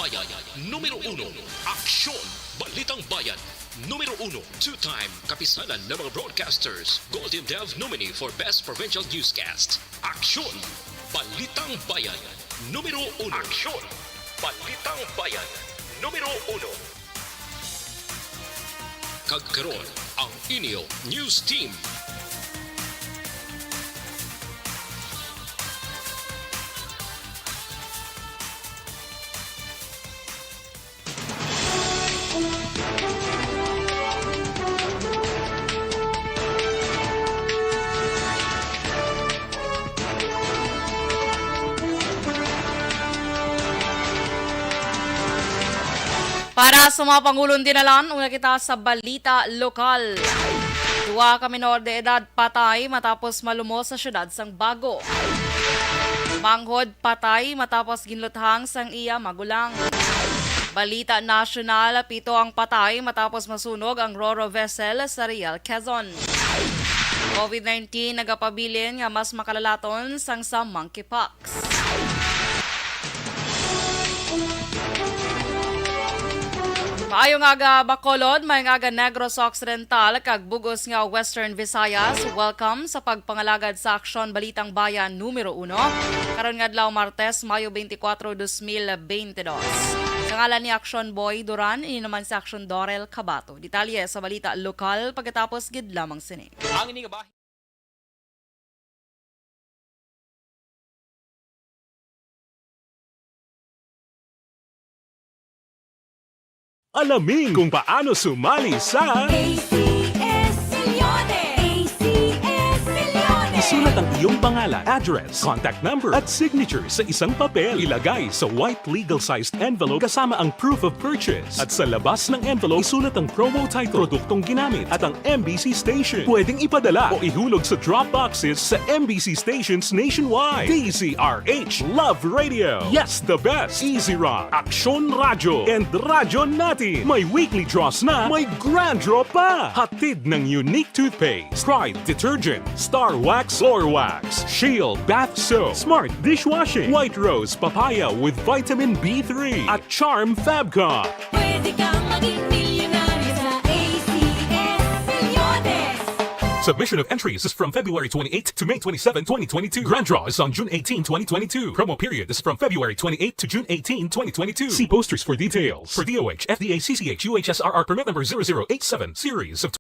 Bayan, numero 1, Aksyon, Balitang Bayan, numero 1, two-time kapisanan ng mga broadcasters, Golden Dove nominee for Best Provincial Newscast. Aksyon, Balitang Bayan, numero 1. Aksyon, Balitang Bayan, numero 1. Kagkaroon ang inyo News Team. Para sa mga Pangulong Dinalan, una kita sa balita lokal. Dua ka menor de edad patay matapos malumos sa syudad sang Bago. Manghod patay matapos ginluthang sang iya magulang. Balita nasyonal, 7 ang patay matapos masunog ang Roro vessel sa Real, Quezon. COVID-19 nagapabilin nga mas makalalaton sang sa monkeypox. Maayong aga Bacolod, maayong aga Negros Occidental, kag bugos nga Western Visayas. Welcome sa pagpangalagad sa Aksyon Balitang Bayan numero 1. Karon nga adlaw Martes, Mayo 24, 2022. Sa ngalan ni Aksyon Boy Duran, ini naman si Aksyon Dorel Cabato. Detalye sa balita lokal pagkatapos gid lamang sini. Ang ining bahay Alamin kung paano sumali sa ACS Millones! ACS Millones! Isulat ang iyong pangalan, address, contact number at signature sa isang papel. Ilagay sa white legal-sized envelope kasama ang proof of purchase. At sa labas ng envelope, isulat ang promo title, produktong ginamit at ang MBC station. Pwedeng ipadala o ihulog sa drop boxes sa MBC stations nationwide. DZRH Love Radio. Yes, the best. Easy Rock, Aksyon Radyo, and Radyo Natin. May weekly draws na, may grand draw pa. Hatid ng unique toothpaste, Pride Detergent, Star Wax Floor Wax, Shield Bath Soap, Smart Dishwashing, White Rose Papaya with Vitamin B3, at Charm Fabcon. Pwede kang maging milyonaryo sa ACS Millones! Submission of entries is from February 28 to May 27, 2022. Grand draw is on June 18, 2022. Promo period is from February 28 to June 18, 2022. See posters for details. For DOH, FDA, CCH, UHSRR permit number 0087, series of...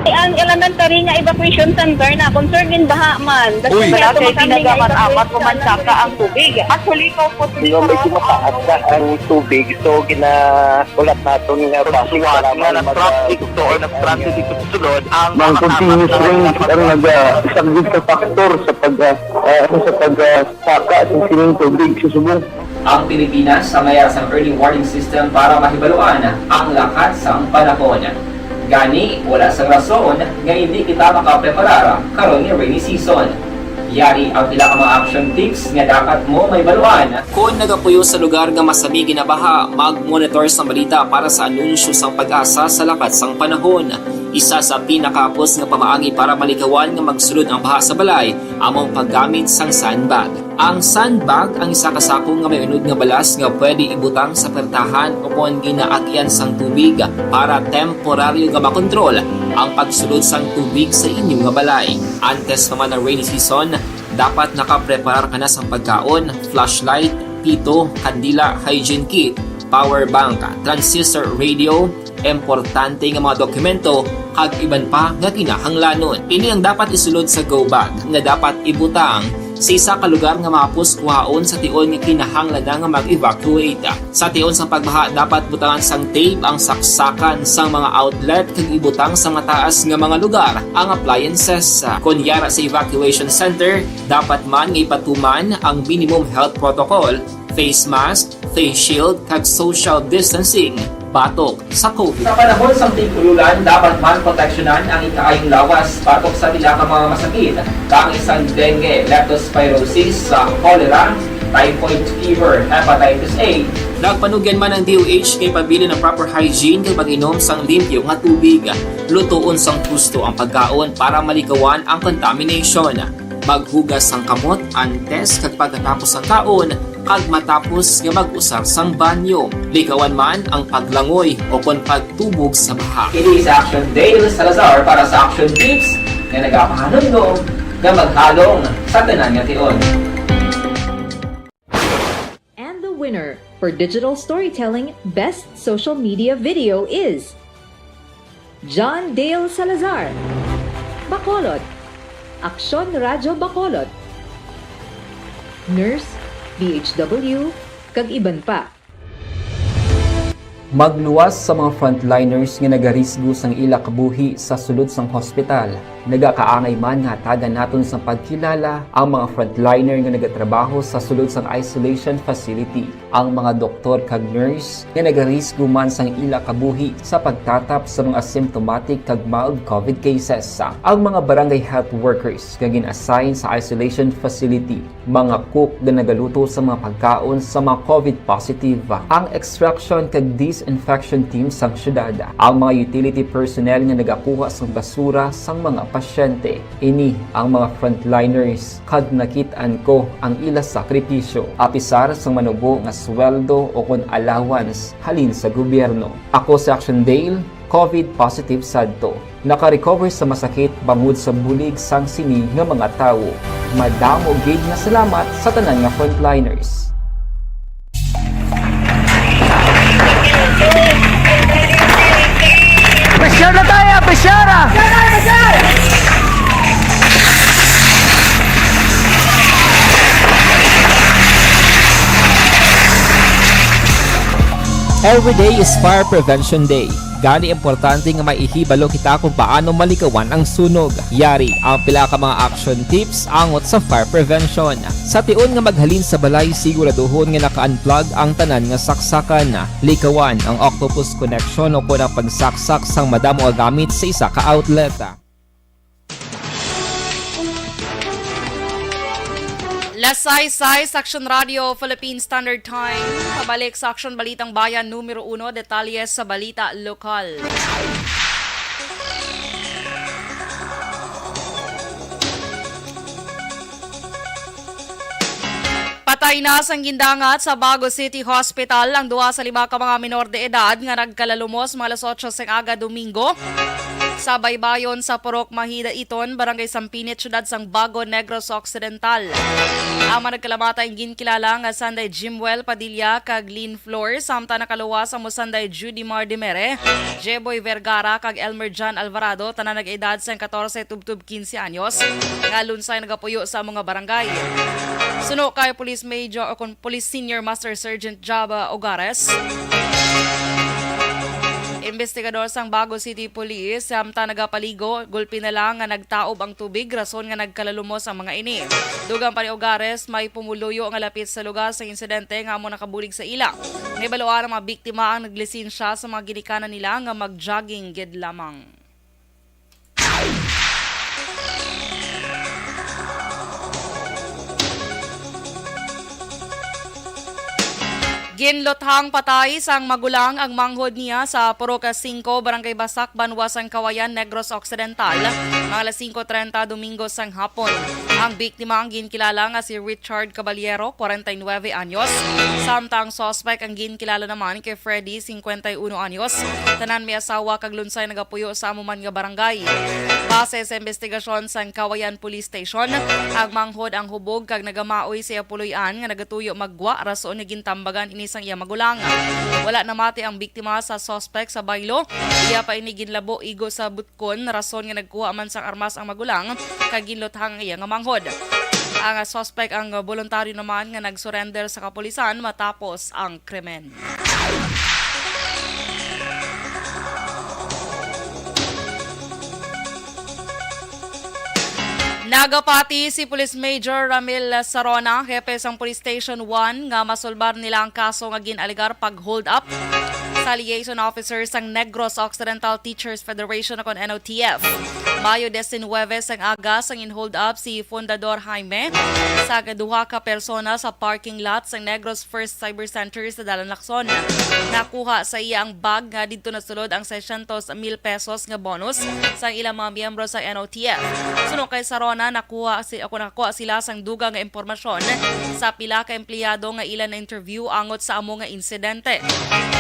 Ang elementary nga evacuation center na concern in baha man. Uy, Kasi pinagamat-amat kumansaka ang tubig. Actually, ko po Hindi mo medyo mataas na ang tubig. So, ulat natin nga pasuwat nga nag-traffic to or nag-traffic dito sa sulod ang Mang continuous rin ang isang good factor sa pagsaka sa sining tubig sa subong. Ang Pilipinas sa mayas ng early warning system para mahibaluan ang lakas ng panahon. Gani, wala sa rason nga hindi kita makapreparar karon ni rainy season. Yari ang pila ka mga action tips nga dapat mo may baluan. Kung nagapuyo sa lugar nga masabi ginabaha, mag-monitor sa balita para sa anunsyo sang pag-asa sa lakas sang panahon. Isa sa pinakapos nga pamaagi para malikawan nga magsulod ang baha sa balay, among paggamit sang sandbag. Ang sandbag ang isa ka sako nga may unod nga balas nga pwede ibutang sa pertahan upon ginaagyan sang tubig para temporaryo nga makontrol ang pagsulod sang tubig sa inyong nga balay. Antes naman ng rainy season, dapat nakapreparar ka na sang pagkaon, flashlight, pito, kandila, hygiene kit, power bank, transistor radio, importante nga mga dokumento kag iban pa nga kinahanglanon. Ini ang dapat isulod sa go bag nga dapat ibutang sa isa ka lugar nga mapus kuhaon sa tion nga kinahanglan nga mag-evacuate. Sa tion sa pagbaha dapat butangan sang tape ang saksakan sang mga outlet kag ibutang sa mataas nga mga lugar ang appliances. Kunyara sa evacuation center, dapat man nga ipatuman ang minimum health protocol, face mask, face shield kag social distancing batok sa COVID. Sa panahon sa tig-ululan, dapat man proteksyonan ang ikaayong lawas batok sa tila ka mga masakit, kang isang dengue, leptospirosis, cholera, typhoid fever, hepatitis A. Nagpanugyan man ang DOH kay pabili ng proper hygiene kay pag-inom sang limpyo nga tubig. Lutuon sang gusto ang pagkaon para malikawan ang contamination. Maghugas sang kamot antes kag pagkatapos ang kaon kag matapos nga mag-usar sang banyo. Likawan man ang paglangoy o kon pagtubog sa baha. Kini sa Action Dale Salazar para sa Action Tips nga nagapahanundong nga maghalong sa tanan nga tion. And the winner for Digital Storytelling Best Social Media Video is John Dale Salazar, Bacolod, Aksyon Radyo Bacolod, Nurse, BHW, kag iban pa. Magluwas sa mga frontliners nga nagarisgo sang ila kabuhi sa sulod sang hospital. Nagakaangay man nga tagan naton sa pagkilala ang mga frontliner nga nagatrabaho sa sulod sang isolation facility. Ang mga doktor kag nurse nga nagarisgo man sang ila kabuhi sa pagtatap sa mga asymptomatic kag mild COVID cases. Ang mga barangay health workers nga gin-assign sa isolation facility, mga cook nga nagaluto sa mga pagkaon sa mga COVID positive, ang extraction kag disinfection team sang syudad, ang mga utility personnel nga nagakuha sang basura sang mga pasyente. Ini ang mga frontliners kag nakit-an ko ang ila sakripisyo apisar sang manubo nga sweldo o kon allowance halin sa gobyerno. Ako sa Action Dale, COVID positive sadto. Naka-recover sa masakit bangod sa bulig sang sini nga mga tawo. Madamo gid nga salamat sa tanan nga frontliners. Pressure na tayo! Pressure! Every day is Fire Prevention Day. Gani importante nga maihibalo kita kung paano malikawan ang sunog. Yari ang pila ka mga action tips angot sa fire prevention. Sa tion nga maghalin sa balay, siguraduhon nga naka-unplug ang tanan nga saksakan. Likawan ang octopus connection o kung ang pagsaksak sang madamo nga gamit sa isa ka outlet. Lasay-say sa Action Radio Philippine Standard Time. Pabalik sa Action Balitang Bayan numero 1, detalye sa balita lokal. Patay na sang gindangat sa Bago City Hospital ang duwa sa 5 ka mga minor de edad nga nagkalalumos mga alas 8 sang aga Domingo sa baybayon sa Purok Mahida Iton, Barangay Sampinit, Syudad sang Bago, Negros Occidental. Ang mga nagkalamatay ginkilala nga Sanday Jimwell Padilla kag Lynn Flores, samtang nakaluwas ang Musanday Judy Mardimere, Jeboy Vergara kag Elmer John Alvarado, tanan nag-edad sang 14 tubtub 15 anyos, nga lunsay nagapuyo sa mga barangay. Suno kay Police Major o Police Senior Master Sergeant Jaba Ogares. Investigador sang Bago City Police, samtang nagapaligo, gulpi na lang nga nagtaob ang tubig, rason nga nagkalalumos ang mga ini. Dugang pa ni Ogares, may pumuluyo nga lapit sa lugar sa insidente nga amo nakabulig sa ila. Naibaluan ang mga biktima ang naglisensya sa mga ginikanan nila nga mag-jogging gid lamang. Ginlothang patay sang magulang ang manghod niya sa Poroca 5, Barangay Basak, Banwasan, Kawayan, Negros Occidental, mga alas 5:30 Domingo sang hapon. Ang biktima ang ginkilala nga si Richard Caballero, 49 anyos. Samtang suspect ang ginkilala naman kay Freddy, 51 anyos. Tanan may asawa kag lunsay nagapuyo sa amuman nga barangay. Base sa investigasyon sang Kawayan Police Station, ang manghod ang hubog kag nagamaoy siya puloy-an nga nagatuyo maggwa rason nga gintambagan ini sang iya magulang. Wala namati ang biktima sa suspect sa baylo. Iya pa ini ginlabo igo sa butkon rason nga nagkuha man sang armas ang magulang kag ginlothang iya nga manghod. Ang suspect ang voluntaryo naman nga nagsurrender sa kapulisan matapos ang krimen. Nagapati si Police Major Ramil Sarona, hepe sang Police Station 1, nga masulbar nila ang kaso nga ginaligar pag-hold up sa liaison officer sang Negros Occidental Teachers Federation o NOTF. Mayo 19 ang aga sang in-hold up si Fundador Jaime sa duha ka persona sa parking lot sa Negros First Cyber Center sa Dalan Lacson. Nakuha sa iya ang bag nga didto nasulod ang 600,000 pesos nga bonus sa ilang mga miyembro sa NOTF. Sunod kay Sarona, nakuha sila sang dugang nga impormasyon sa pila ka empleyado nga ilan na interview angot sa amo nga insidente.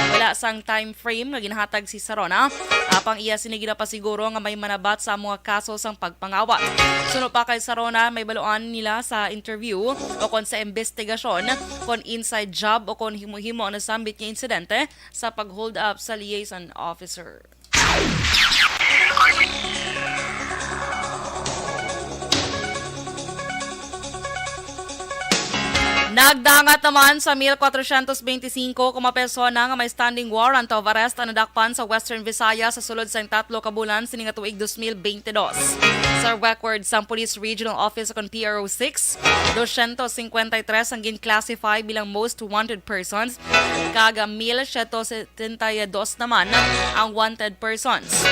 Wala sang time frame nga ginhatag si Sarona, apang iya sinigida pa siguro nga may manabat sa mga kaso sang pagpangawat. Sunod pa kay Sarona, may baluan nila sa interview o kon sa investigasyon kon inside job o kon himo-himo na sambit nga insidente sa pag-hold up sa liaison officer. Nagdangat naman sa 1,425 persona nga may standing warrant of arrest ang nadakpan sa Western Visayas sa sulod sa 3 ka bulan sining tuig 2022. Sa record sa Police Regional Office kon PRO 6, 253 ang gin-classify bilang most wanted persons, kag 1,772 naman ang wanted persons.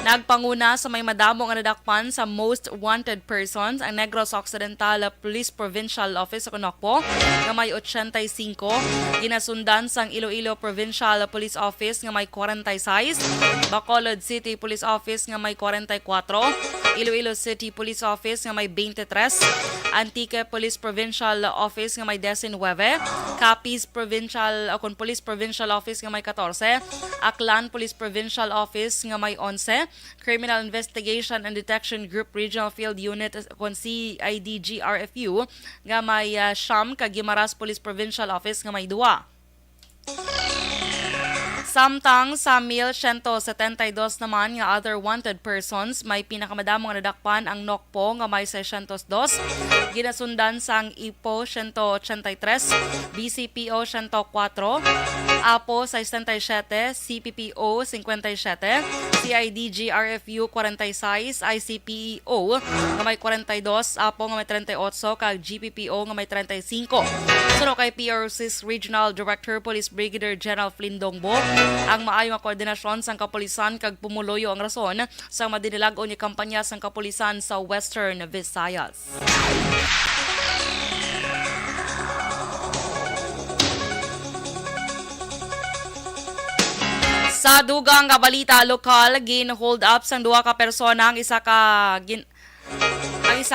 Nagpanguna sa may madamo nga nadakpan sa most wanted persons ang Negros Occidental Police Provincial Office sa Conocpo nga may 85, ginasundan sang Iloilo Provincial Police Office nga may 46, Bacolod City Police Office nga may 44, Iloilo City Police Office nga may 23, Antique Police Provincial Office nga may 19, Capiz Police Provincial Office nga may 14, Aklan Police Provincial Office nga may 11, Criminal Investigation and Detection Group Regional Field Unit kon CIDG RFU nga may siyam, kag Guimaras Police Provincial Office nga may 2. Samtang sa 1,172 naman nga other wanted persons, may pinakamadamong nadakpan ang Nokpo nga may 602, ginasundan sang IPO 183, BCPO 104, APO 67, CPPO 57, CIDG RFU 46, ICPO nga may 42, APO nga may 38, kag GPPO nga may 35. Sunod kay PRO6 Regional Director Police Brigadier General Flynn Dongbo, ang maayo nga koordinasyon sang kapulisan kag pumuloyo ang rason sa madinilag-on nga kampanya sang kapulisan sa Western Visayas. Sa dugang nga balita lokal, gin-hold up sang duha ka persona ang isa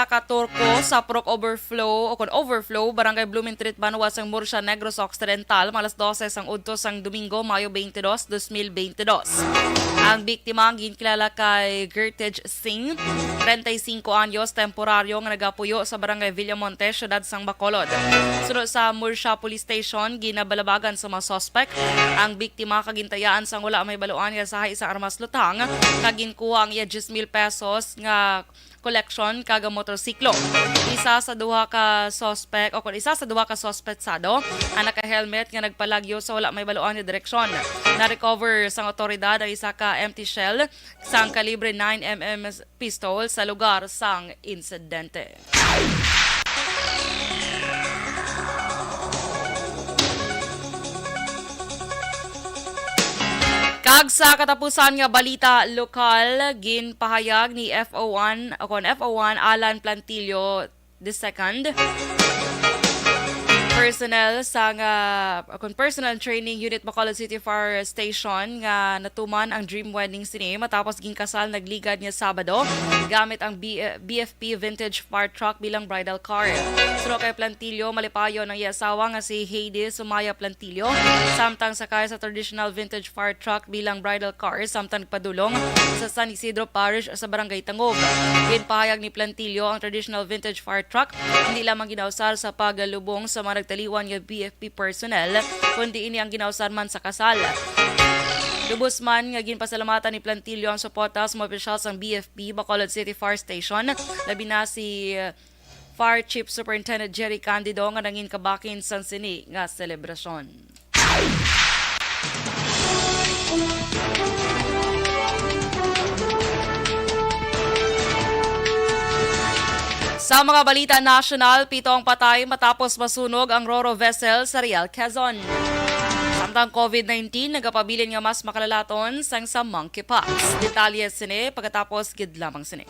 ka turko sa Proc Overflow o kon Overflow, Barangay Blumentritt, Banwa sang Murcia, Negros Occidental, malas 12 sang udto sang Domingo, Mayo 22, 2022. Ang biktima ginkilala kay Gertage Singh, 35 anyos, temporaryo nga nagapuyo sa Barangay Villamonte, Syudad sang Bacolod. Sunod sa Murcia Police Station, ginabalabagan sa mga suspect. Ang biktima kagintayaan sang wala may baluan nga sa isang armas lutang, kaginkuha ang 10,000 pesos nga collection kag motorsiklo. Isa sa duha ka suspectsado ang naka-helmet nga nagpalagyo sa wala may baluan nga direksyon. Na-recover sang otoridad ang isa ka empty shell sang kalibre 9mm pistol sa lugar sang insidente. Kag sa katapusan nga balita lokal, ginpahayag ni FO1 Alan Plantillo II, personnel sa personal training unit Bacolod City Fire Station nga natuman ang dream wedding sini matapos ginkasal nagligad niya Sabado gamit ang BFP vintage fire truck bilang bridal car. Sunod kay Plantillo, malipayo ng asawa nga si Heidi Sumaya Plantillo, samtang sakay sa traditional vintage fire truck bilang bridal car, samtang nagpadulong sa San Isidro Parish sa Barangay Tangog. Ginpahayag ni Plantillo ang traditional vintage fire truck hindi lamang ginausar sa pagalubong sa mga nagtaliwan nga BFP personnel, kundi ini ang ginausar man sa kasal. Lubos man nga ginpasalamatan ni Plantillo ang suporta sa mga opisyal ng BFP Bacolod City Fire Station, labi na si Fire Chief Superintendent Jerry Candido nga nangin kabakin sa sini nga selebrasyon. Sa mga balita national, 7 ang patay matapos masunog ang Roro vessel sa Real, Quezon. Samtang COVID-19, nagapabilin nga mas makalalaton sang sa monkeypox. Detalye sini, pagkatapos gid lamang sini.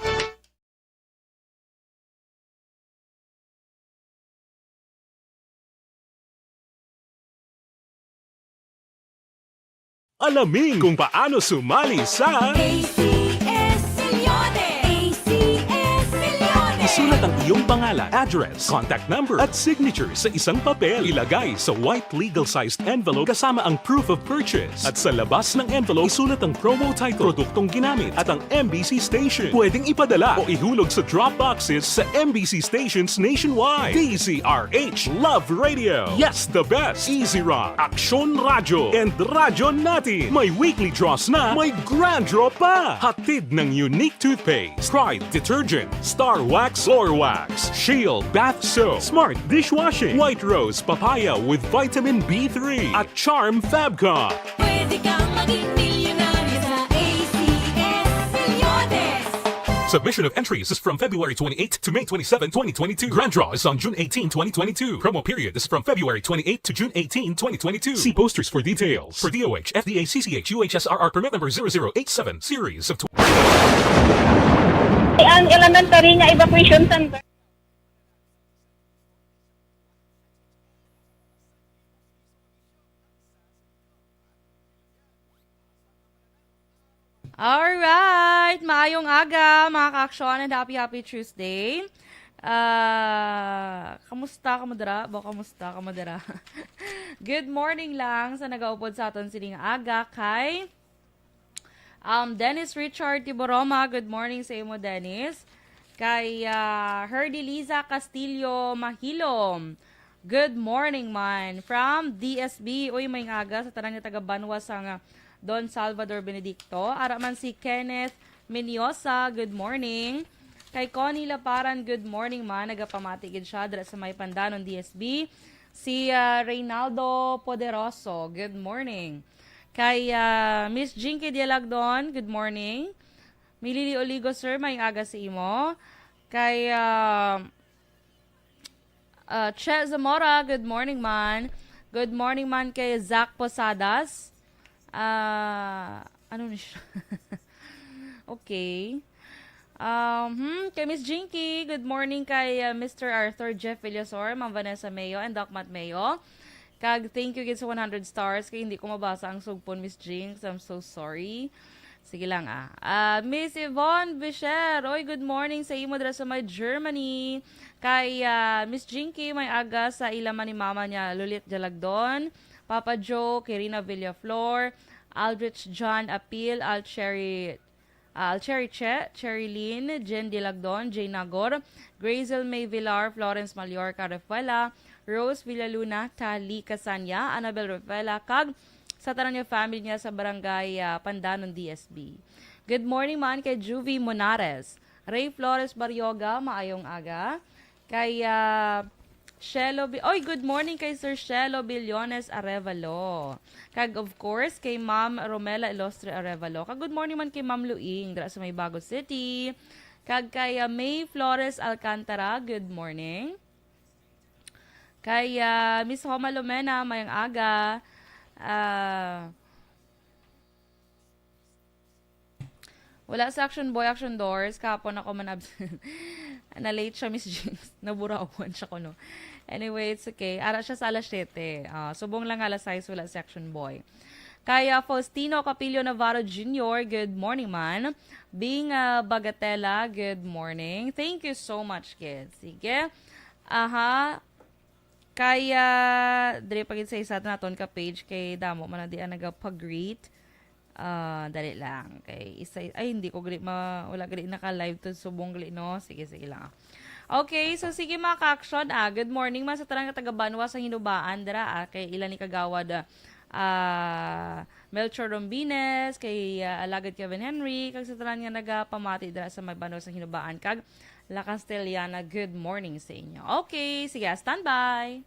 Alamin kung paano sumali sa ACS Milyones! ACS Milyones! Isulat ang iyong pangalan, address, contact number at signature sa isang papel. Ilagay sa white legal-sized envelope kasama ang proof of purchase. At sa labas ng envelope, isulat ang promo title, produktong ginamit at ang MBC station. Pwedeng ipadala o ihulog sa drop boxes sa MBC stations nationwide. DZRH Love Radio. Yes, the best. Easy Rock, Aksyon Radyo, and Radyo Natin. May weekly draws na, may grand draw pa. Hatid ng unique toothpaste, Pride Detergent, Star Wax Floor Wax, Shield Bath Soap, Smart Dishwashing, White Rose Papaya with Vitamin B3, at Charm Fabcon. Pwede kang maging milyonaryo sa ACS Milyones! Submission of entries is from February 28 to May 27, 2022. Grand draw is on June 18, 2022. Promo period is from February 28 to June 18, 2022. See posters for details. For DOH, FDA, CCH, UHSRR permit number 0087, series of Ang elementary nga evacuation center. Alright, maayong aga mga ka-aksyon and happy Tuesday. Kamusta ka madara? Kamusta ka madara? Good morning lang sa nagaupod sa aton sining aga kay Dennis Richard Tiboroma. Good morning sa imo, Dennis. Kay Herdy Liza Castillo Mahilom. Good morning man. From DSB. Uy, may aga sa tanang nga taga Banwa sa Don Salvador Benedicto. Araman si Kenneth Miniosa. Good morning. Kay Connie Laparan, good morning man. Nagapamatigid siya dira sa may Pandanon DSB. Si Reynaldo Poderoso, good morning. Kay Miss Jinky Dialagdon, good morning. Milili Oligo, sir, may aga sa imo. Kay Che Zamora, good morning man. Good morning man kay Zach Posadas. Ano na siya? Okay. Kay Miss Jinky, good morning kay Mr. Arthur Jeff Villasor, Ma'am Vanessa Mayo, and Doc Matt Mayo. Kag, thank you sa 100 stars. Kaya hindi ko mabasa ang sugpon, Miss Jinx. I'm so sorry. Sige lang Miss Yvonne Bisher, oy, good morning sa imo dira sa may Germany. Kay Miss Jinky, may aga sa ilaman ni mama niya, Lulit Jalagdon. Papa Joe, Kirina Villaflor, Aldrich John Apil, Alcherry Che, Cherry Lynn, Jen Dilagdon, Jay Nagor, Grazel May Villar, Florence Mallorca Refuela, Rose Villaluna, Tali Casanya, Annabel Refuela, kag sa tanan niya family niya sa barangay Pandanon DSB. Good morning man kay Juvie Monares, Ray Flores Baryoga, maayong aga. Kay good morning kay Sir Shelo Billones Arevalo. Kag of course kay Ma'am Romela Ilostre Arevalo. Kag good morning man kay Ma'am Luing dira sa may Bago City. Kag kay May Flores Alcantara, good morning. Kay Miss Homa Lumena, mayang aga. Wala sa Action Boy, Action Doors. Kapon ako man-absent. Na-late siya, Miss Jinx. Naburawan siya ko, no. Anyway, it's okay. Ara siya sa alas 7. Subong lang alas 6, wala sa Action Boy. Kaya Faustino Capillo Navarro Jr., good morning, man. Bing Bagatella, good morning. Thank you so much, kids. Sige. Kaya, dali pagin sa isa naton ka page kay Damo, man na di nagapag-greet. Dali lang. Kay isa, hindi ko greet, wala greet naka-live to subong greet, no? Sige lang. Okay, so sige mga ka-action. Good morning, man sa tarang taga-Banwa sa Hinubaan. Dara, kay ilan ni Kagawad, Melchor Rombines, kay Alagad Kevin Henry, kag sa tarang nga nagapamati dara sa may Banwa sa Hinubaan. Kag La Castellana, good morning sa inyo. Okay, sige, standby.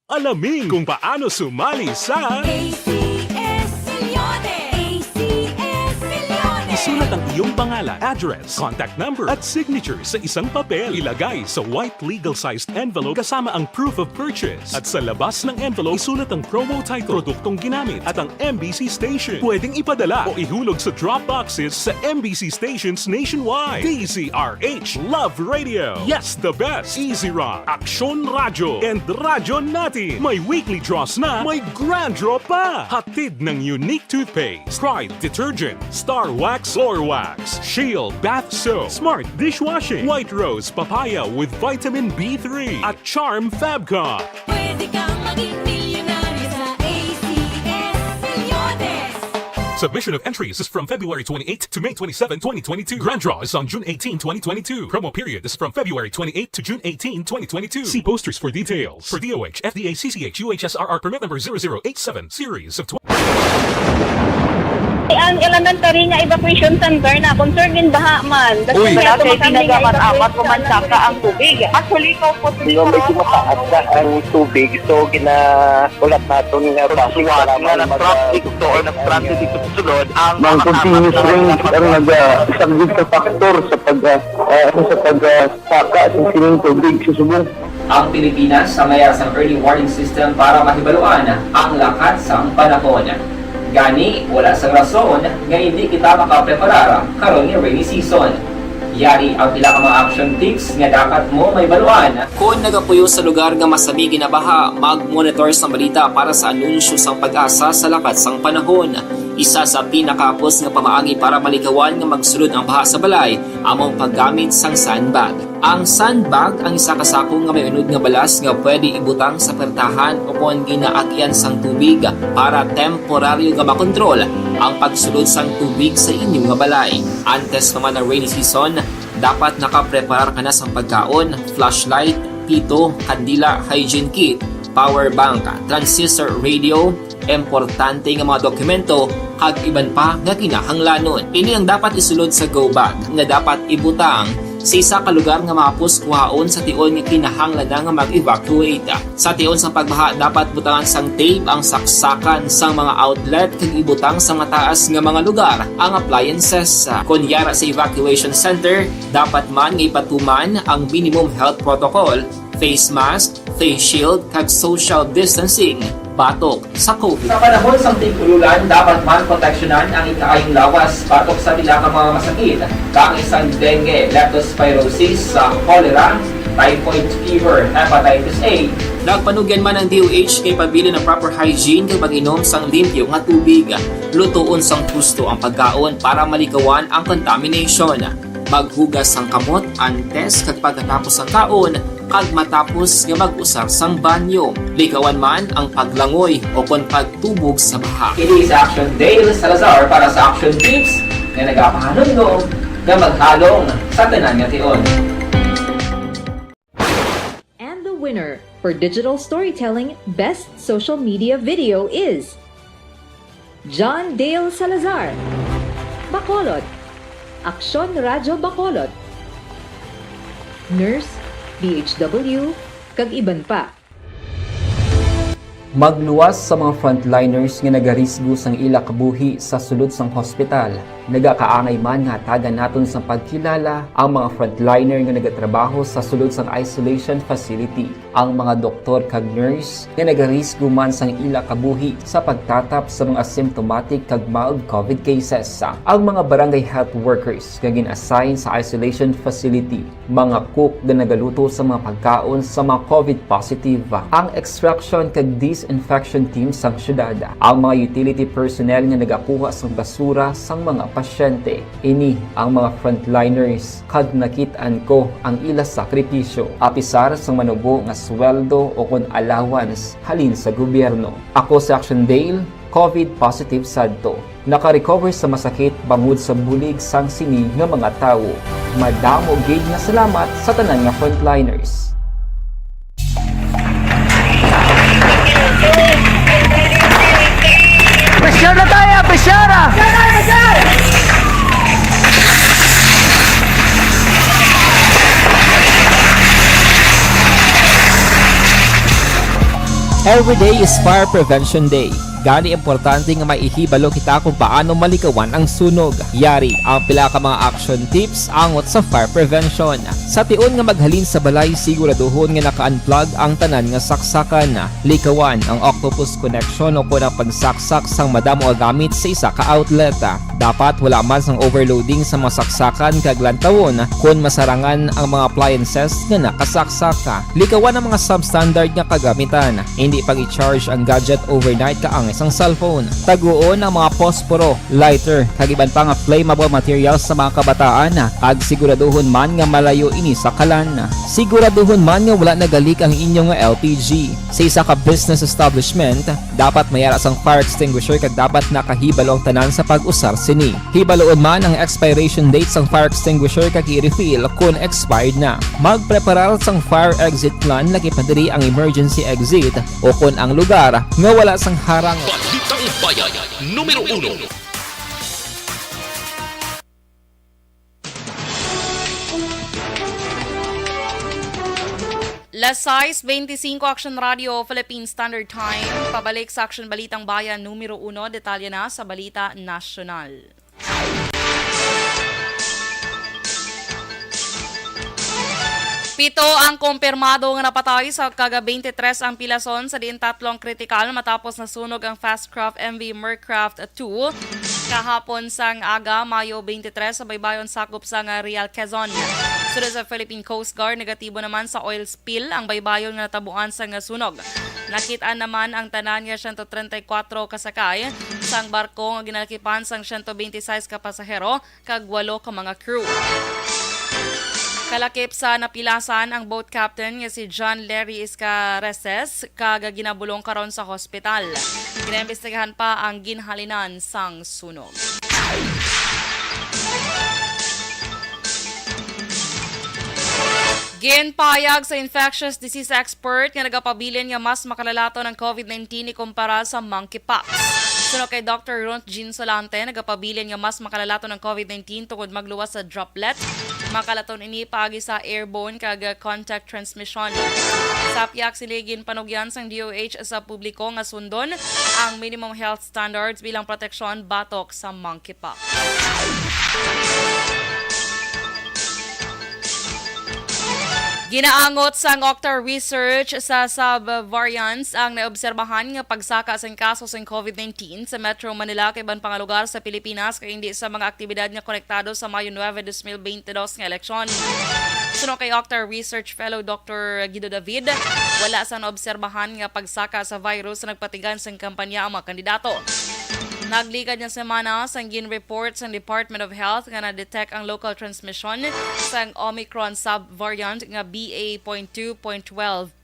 Alamin kung paano sumali sa ACS Milyones! ACS Milyones! Isulat ang iyong pangalan, address, contact number at signature sa isang papel. Ilagay sa white legal-sized envelope kasama ang proof of purchase. At sa labas ng envelope, isulat ang promo title, produktong ginamit at ang MBC station. Pwedeng ipadala o ihulog sa drop boxes sa MBC stations nationwide. DZRH Love Radio. Yes, the best. Easy Rock, Aksyon Radyo, and Radyo Natin. May weekly draws na, may grand draw pa. Hatid ng unique toothpaste, Pride Detergent, Star Wax Floor Wax, Shield Bath Soap, Smart Dishwashing, White Rose Papaya with Vitamin B3, at Charm Fabcon. Pwede kang maging milyonaryo sa ACS Milyones. Submission of entries is from February 28 to May 27, 2022. Grand draw is on June 18, 2022. Promo period is from February 28 to June 18, 2022. See posters for details. For DOH, FDA, CCH, UHSRR permit number 0087, series of Ang elementary nga evacuation center na concern din baha man. Uy, kasi pinagamat-amat pumansaka ang tubig. Actually, ikaw po So, medyo mataas na ang tubig. So, ulat natin nga Siwat nga ng traffic to or ng-transit dito sa sulod ang Mang continuous range ang nag-isang sa factor sa pagsaka at sining tubig sa subong. Ang Pilipinas sa mayas ng early warning system para mahibaluan ang lakas ng panahon. Gani, wala sang rason nga hindi kita makapreparar karon ni rainy season. Yari ang pila ka mga action tips nga dapat mo may baluan. Kung nagapuyo sa lugar nga masabi ginabaha, mag-monitor sa balita para sa anunsyo sang pag-asa sa lakas sang panahon. Isa sa pinakapos nga pamaagi para malikawan nga magsulod ang baha sa balay, among paggamit sang sandbag. Ang sandbag ang isa kasako nga may unod nga balas nga pwede ibutang sa pertahan upon ginaagyan sang tubig para temporaryo nga makontrol ang pagsulod sang tubig sa inyong nga balay. Antes naman ng rainy season, dapat nakapreparar ka na sang pagkaon, flashlight, pito, kandila, hygiene kit, power bank, transistor radio, importante nga mga dokumento kag iban pa nga kinahanglanon. Ini ang dapat isulod sa go bag nga dapat ibutang sa isa ka lugar nga mapos kuhaon sa tion nga kinahanglan nga mag-evacuate. Sa tion sa pagbaha dapat butangan sang tape ang saksakan sang mga outlet kag ibutang sa mataas nga mga lugar ang appliances. Kunyara sa evacuation center, dapat man nga ipatuman ang minimum health protocol, face mask, face shield kag social distancing batok sa COVID. Sa panahon sa tig-ululan, dapat man proteksyonan ang ikaayong lawas batok sa pila ka mga masakit. Kang isang dengue, leptospirosis, cholera, typhoid fever, hepatitis A. Nagpanugyan man ang DOH kay pabili ng proper hygiene kay pag-inom sang limpyo nga tubig. Lutuon sang gusto ang pagkaon para malikawan ang contamination. Maghugas sang kamot antes kag pagkatapos ang kaon kag matapos nga mag-usar sang banyo. Likawan man ang paglangoy o kon pagtubog sa baha. It is Action Dale Salazar para sa Action Tips nga nagapahanong nga maghalong sa tanan nga tion. And the winner for Digital Storytelling Best Social Media Video is John Dale Salazar, Bacolod, Aksyon Radyo Bacolod, Nurse, DHW, kag iban pa. Magluwas sa mga frontliners nga nagarisgo sang ila kabuhi sa sulod sang hospital. Nagakaangay man nga tagan naton sa pagkilala ang mga frontliner nga nagatrabaho sa sulod sang isolation facility. Ang mga doktor kag nurse nga nagarisgo man sang ila kabuhi sa pagtatap sa mga asymptomatic kag mild COVID cases. Ang mga barangay health workers nga gin-assign sa isolation facility, mga cook nga nagaluto sa mga pagkaon sa mga COVID positive. Ang extraction kag disinfection team sang syudad, ang mga utility personnel nga nagakuha sang basura sang mga pasyente. Ini ang mga frontliners kag nakit-an ko ang ila sakripisyo apisar sang manubo nga sweldo o kon allowance halin sa gobyerno. Ako sa Action Dale, COVID positive sadto. Naka-recover sa masakit bangod sa bulig sang sini nga mga tawo. Madamo gid nga salamat sa tanan nga frontliners. Pressure na tayo! Pressure! Every day is Fire Prevention Day. Gani importante nga maihibalo kita kung paano malikawan ang sunog. Yari ang pila ka mga action tips angot sa fire prevention. Sa tiun nga maghalin sa balay, siguraduhon nga naka-unplug ang tanan nga saksakan. Likawan ang octopus connection o kung ang pagsaksak sang madamo nga gamit sa isa ka outlet. Dapat wala man sang overloading sa mga saksakan kag lantawon kung masarangan ang mga appliances nga nakasaksaka. Likawan ang mga substandard nga kagamitan. Hindi pag i-charge ang gadget overnight kaang isang cellphone. Taguon ang mga posporo, lighter, kag iban pa nga flammable materials sa mga kabataan kag siguraduhon man nga malayo ini sa kalan. Siguraduhon man nga wala nagalik ang inyong LPG. Sa isa ka business establishment, dapat mayara sang fire extinguisher kag dapat nakahibalo ang tanan sa pag-usar sini. Hibaloon man ang expiration date sang fire extinguisher kag i-refill kung expired na. Magpreparar sang fire exit plan lagi pa diri ang emergency exit o kung ang lugar nga wala sang harang. Balitang Bayan, numero 1. Las 6:25 Action Radio Philippine Standard Time. Pabalik sa Action Balitang Bayan numero 1. Detalye na sa Balita Nasyonal. Pito ang kumpirmado nga napatay sa kaga-23 ang pilason sa diin tatlong kritikal matapos nasunog ang Fastcraft MV Mercraft 2 kahapon sang aga Mayo 23 sa baybayon sakop sa Real Quezon. Sunod sa Philippine Coast Guard, negatibo naman sa oil spill ang baybayon nga natabuan sa sunog. Nakitaan naman ang tanan nga 134 kasakay sang barko nga ginalakipan sang 126 ka pasahero kag 8 ka mga crew. Kalakip sa napilasan ang boat captain nga si John Larry Iscareses kag ginabulong karon sa hospital. Ginaimbestigahan pa ang ginhalinan sang sunog. Ginpayag sa infectious disease expert nga nagapabilin nga mas makalalato ng COVID-19 ikumpara sa monkeypox. Sunod kay Dr. Runt Jean Solante, nagapabilin nga mas makalalato ng COVID-19 tungod magluwas sa droplet. Makalaton ini paagi sa airborne kag contact transmission. Sa piyak siligin panugyan sang DOH sa publiko nga sundon ang minimum health standards bilang proteksyon batok sa monkeypox. Ginaangot sang Octa Research sa sub-variants ang naobserbahan nga pagsaka sa kaso sa COVID-19 sa Metro Manila kay iban pang lugar sa Pilipinas kay hindi sa mga aktibidad nga konektado sa Mayo 9, 2022 nga eleksyon. Sunod kay Octa Research Fellow Dr. Guido David, wala sa naobserbahan nga pagsaka sa virus sa nagpatigan sa kampanya ang mga kandidato. Nagligad niya semana sang gin-report sa Department of Health nga na-detect ang local transmission sang Omicron sub-variant nga BA.2.12.1.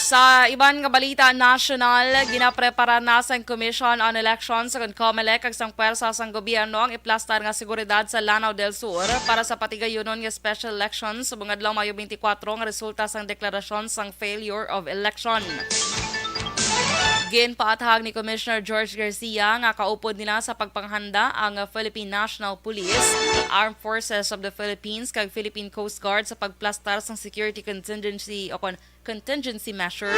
Sa iban nga balita national, ginaprepara na sang Commission on Elections sa COMELEC kag sang pwersa sang gobyerno ang iplastar nga seguridad sa Lanao del Sur para sa patigayunon nga special elections sa bungadlaw Mayo 24 nga resulta sang deklarasyon sang failure of election. Ginpaathag ni Commissioner George Garcia nga kaupod nila sa pagpanghanda ang Philippine National Police, Armed Forces of the Philippines kag Philippine Coast Guard sa pagplastar sang security contingency measure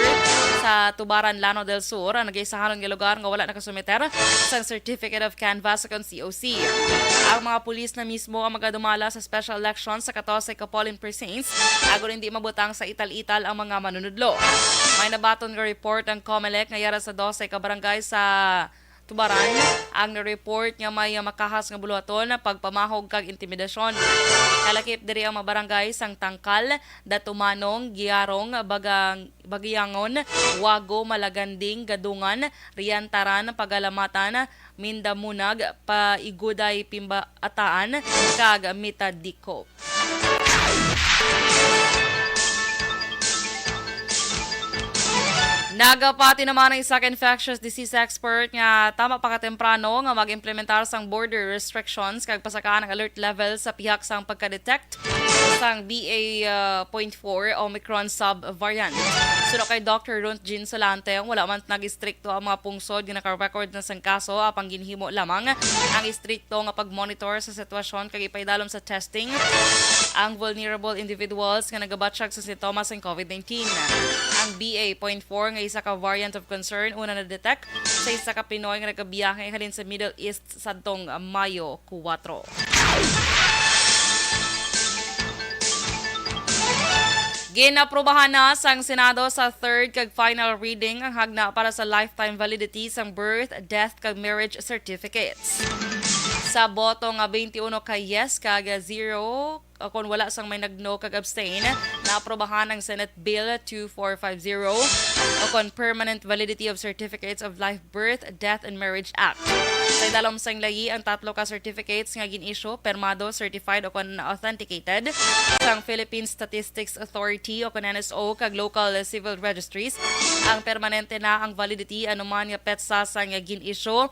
sa Tubaran, Lanao del Sur ang nagaisahanon nga lugar nga wala nakasumiter sa Certificate of Canvass sa COC. Ang mga pulis na mismo ang magadumala sa special election sa 14 ka polling precincts agon hindi mabutang sa ital-ital ang mga manunudlo. May nabaton nga report ang COMELEC nga yara sa 12 ka barangay sa Tubaran. Ang na-report nga may makahas nga buluhaton pagpamahog kag intimidasyon. Kalakip diri ang mga barangay sang Tangkal, Datumanong, Giarong, Bagiangon, Wago, Malaganding, Gadungan, Riantaran, Pagalamatan, Mindamunag, Paiguday, Pimbaataan, kag Mitadiko. Nagapati naman ang isa ka infectious disease expert nga tama pa katemprano nga mag-implementar sang border restrictions kag pasakaan ang alert level sa pihak sang pagka-detect sang BA.4 Omicron sub-variant. Suno kay Dr. Runt Jean Solante, wala man nag-istrikto ang mga pungsod nga naka-record na sang kaso, apang ginhimo lamang ang istrikto nga pag-monitor sa sitwasyon kag ipaydalom sa testing ang vulnerable individuals nga nagabatsyag sa sintomas ng COVID-19. Ang BA.4 nga isa ka variant of concern una na detect sa isa ka Pinoy nga nagabiyahe halin sa Middle East sadtong Mayo 4. Ginaprubahan na sang Senado sa third kag final reading ang hagna para sa lifetime validity sang birth, death kag marriage certificates. Sa boto nga 21 ka yes kag 0 kung wala sang may nagno kag abstain, naaprobahan ang Senate Bill 2450 o kon Permanent Validity of Certificates of Life, Birth, Death, and Marriage Act. Sa idalom sang layi ang tatlo ka certificates nga gin-issue, permado, certified o kon authenticated sang Philippine Statistics Authority o kon NSO kag local civil registries. Ang permanente na ang validity anuman nga petsa sang gin-issue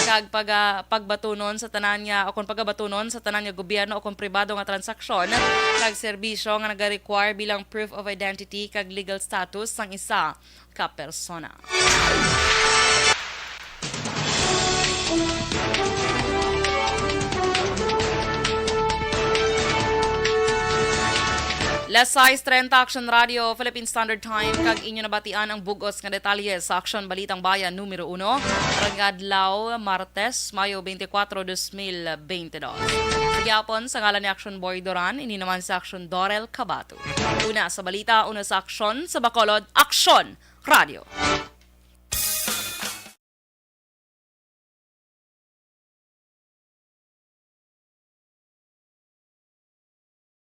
kag pagbatunon sa tanan nga o kon pagabatunon sa tanan nga gobyerno o kon pribado nga transaksyon kag serbisyo nga naga-require bilang proof of identity kag legal status sang isa ka persona. Lesay 30 Action Radio, Philippine Standard Time, kag inyo nabatian ang bugos nga detalye sa Action Balitang Bayan numero 1, Rangadlaw, Martes, Mayo 24, 2022. Nagyapon sa ngalan ni Action Boy Doran, ini naman sa Action Dorel Cabato. Una sa balita, una sa Action, sa Bacolod, Action Radio.